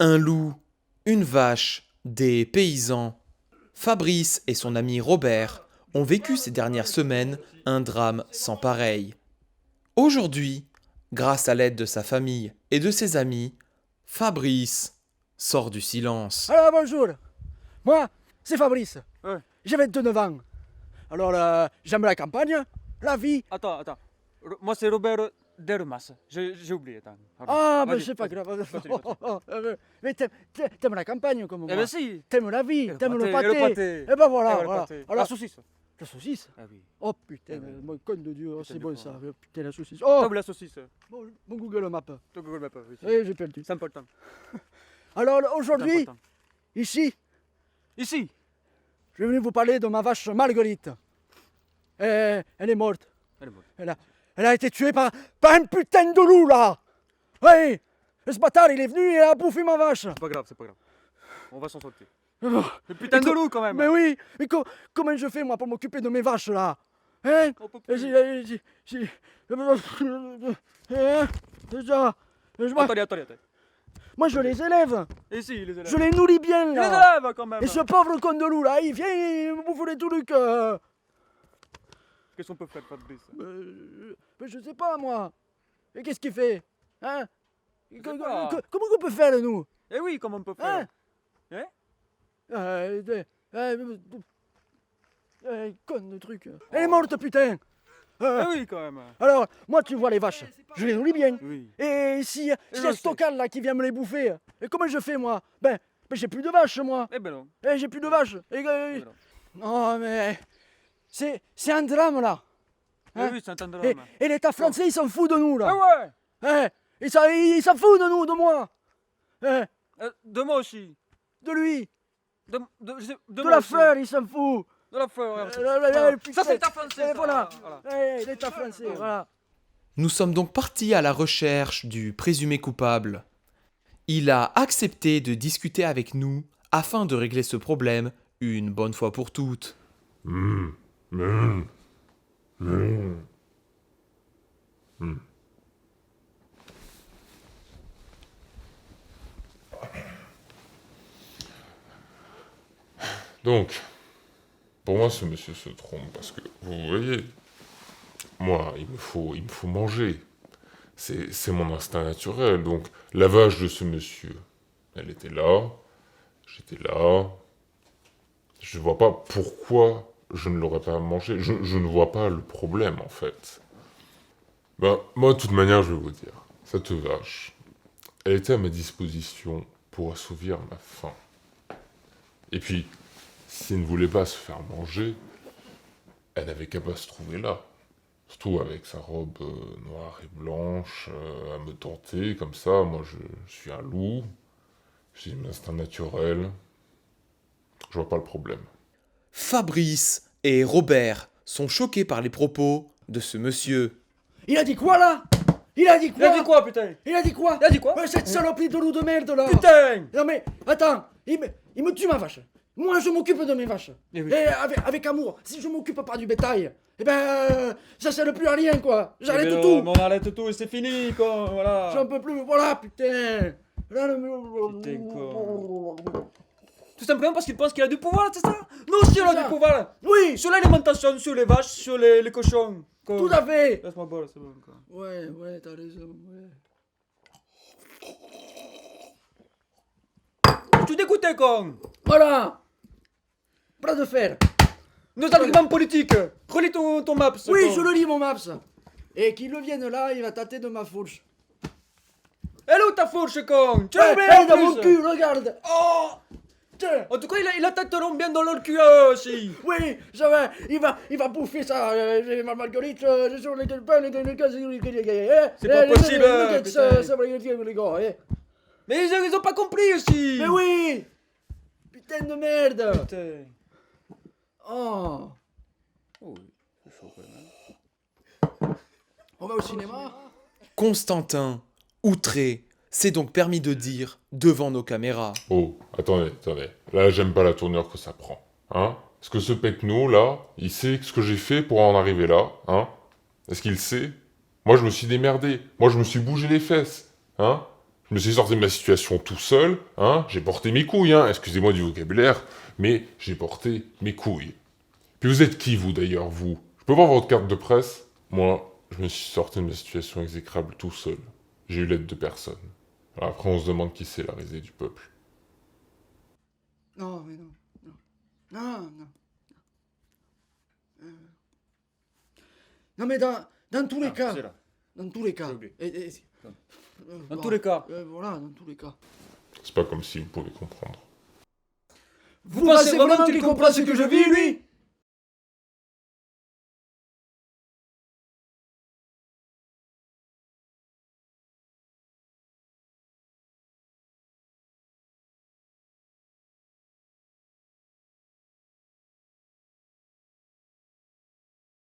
Un loup, une vache, des paysans. Fabrice et son ami Robert ont vécu ces dernières semaines un drame sans pareil. Aujourd'hui, grâce à l'aide de sa famille et de ses amis, Fabrice sort du silence. Alors bonjour, moi c'est Fabrice, Ouais. j'ai 29 ans. Alors j'aime la campagne, la vie. Attends. Moi, c'est Robert Dermas. J'ai oublié. Attends. Pardon. Ah ben Vas-y, c'est pas vas-y. grave. Continue. Mais t'aimes la campagne comme Eh moi. ben si. T'aimes la vie, t'aimes le Et pâté. le pâté. Et ben voilà, Eh ben, le voilà. pâté. Alors, La saucisse. la saucisse. Ah oui. Oh putain, Eh ben. mon con de Dieu, Putain c'est de bon quoi. ça. Putain la saucisse. T'as Oh, oublié la saucisse. mon Google Map. Ton Google Maps. Oui. Eh, j'ai perdu. C'est important. Alors C'est aujourd'hui, important. ici, Ici. je vais venir vous parler de ma vache Marguerite. Elle est morte. Elle est morte. Elle a été tuée par un putain de loup là. Oui, ce bâtard il est venu et a bouffé ma vache. C'est pas grave. On va s'en sortir. Oh, Le putain de loup quand même. mais oui, mais comment je fais moi pour m'occuper de mes vaches là? Hein? On peut Et plus. Déjà, Attendez. moi je les élève, Ici, les élèves. je les nourris bien Les là. élèves quand même. Et ce pauvre con de loup là, il vient, il me bouffe les trucs. Qu'est-ce qu'on peut faire, Fabrice? Mais je sais pas moi. Et qu'est-ce qu'il fait? Hein? sais pas. Comment on peut faire nous? Eh oui, comment on peut Hein? faire? Hein? Con de truc. Elle est morte putain. Eh oui, quand même. Alors, moi tu vois les vaches, je les nourris bien. Oui. Et si y a je ce sais. tocal là qui vient me les bouffer, et comment je fais moi? Ben j'ai plus de vaches moi. Eh ben non. J'ai plus de vaches. Eh ben non. Non mais c'est un drame là. Eh Hein? oui, c'est un drame. Et l'État français il s'en fout de nous là. Ah ouais. Il s'en fout de nous, de moi. De moi aussi. De lui, De de moi la aussi. fleur il s'en fout. De la fleur. regarde. Putain. Ça, c'est l'État français. Et ça. voilà. Voilà. L'État français, voilà. Nous sommes donc partis à la recherche du présumé coupable. Il a accepté de discuter avec nous afin de régler ce problème une bonne fois pour toutes. Donc, pour moi, ce monsieur se trompe parce que, vous voyez, moi, il me faut manger. C'est mon instinct naturel. Donc, la vache de ce monsieur, elle était là, j'étais là. Je vois pas pourquoi je ne l'aurais pas mangé. Je ne vois pas le problème, en fait. Ben, moi, de toute manière, je vais vous dire, cette vache, elle était à ma disposition pour assouvir ma faim. Et puis, s'il ne voulait pas se faire manger, elle n'avait qu'à pas se trouver là. Surtout avec sa robe noire et blanche, à me tenter comme ça. Moi, je suis un loup, j'ai un instinct naturel. Je vois pas le problème. Fabrice et Robert sont choqués par les propos de ce monsieur. Il a dit quoi là? Il a dit Il a quoi? dit quoi, putain? Il a dit quoi? Il a dit quoi? Cette saloperie de loup de merde là. Putain! Non mais attends, il me tue ma vache. Moi je m'occupe de mes vaches. Eh oui. Et avec amour. Si je m'occupe pas du bétail, eh ben ça sert plus à rien quoi. J'arrête Eh ben, tout. mais on arrête tout et c'est fini, quoi. Voilà. J'en peux plus. Voilà putain. Putain, con. Tout simplement parce qu'il pense qu'il a du pouvoir, c'est ça? Nous aussi on a ça. du pouvoir. Oui, Sur l'alimentation, sur les vaches, sur les cochons. Quoi. tout à fait. Laisse-moi boire, c'est bon, quoi. Ouais, t'as raison. Ouais. Tu dégoûtais, con. Voilà. Bras de fer. Nos arguments politiques. Relis ton maps. Oui, con. je le lis mon maps. Et qu'il vienne là, il va tâter de ma fourche. Elle est où ta fourche, con? Tu l'as Elle oublié est en dans mon plus. cul, regarde. Oh. Tiens. En tout cas, il a tâteront bien dans leur cul à eux aussi. Oui, ça va, il va bouffer ça, ma Marguerite, sur les pains, C'est pas possible, putain. Ça va les gars, Mais ils ont pas compris aussi. Mais oui. Putain de merde. Putain. Oh. Oh oui, c'est chaud quand même. On va au cinéma. Constantin, outré, s'est donc permis de dire devant nos caméras. Oh, attendez. Là, j'aime pas la tournure que ça prend. Hein? Est-ce que ce pecno, là, il sait ce que j'ai fait pour en arriver là? Hein? Est-ce qu'il sait? Moi, je me suis démerdé. Moi, je me suis bougé les fesses. Hein? Je me suis sorti de ma situation tout seul, hein. J'ai porté mes couilles, hein. Excusez-moi du vocabulaire, mais j'ai porté mes couilles. Puis vous êtes qui, vous, d'ailleurs, vous? Je peux voir votre carte de presse? Moi, je me suis sorti de ma situation exécrable tout seul. J'ai eu l'aide de personne. Alors après, on se demande qui c'est la risée du peuple. Non, mais non. Non, non. Non, mais dans tous les cas. C'est là. Dans tous les cas. J'ai oublié. Dans Bon, tous les cas. voilà, dans tous les cas. C'est pas comme si vous pouvez comprendre. Vous pensez vraiment qu'il comprend ce que je vis, lui?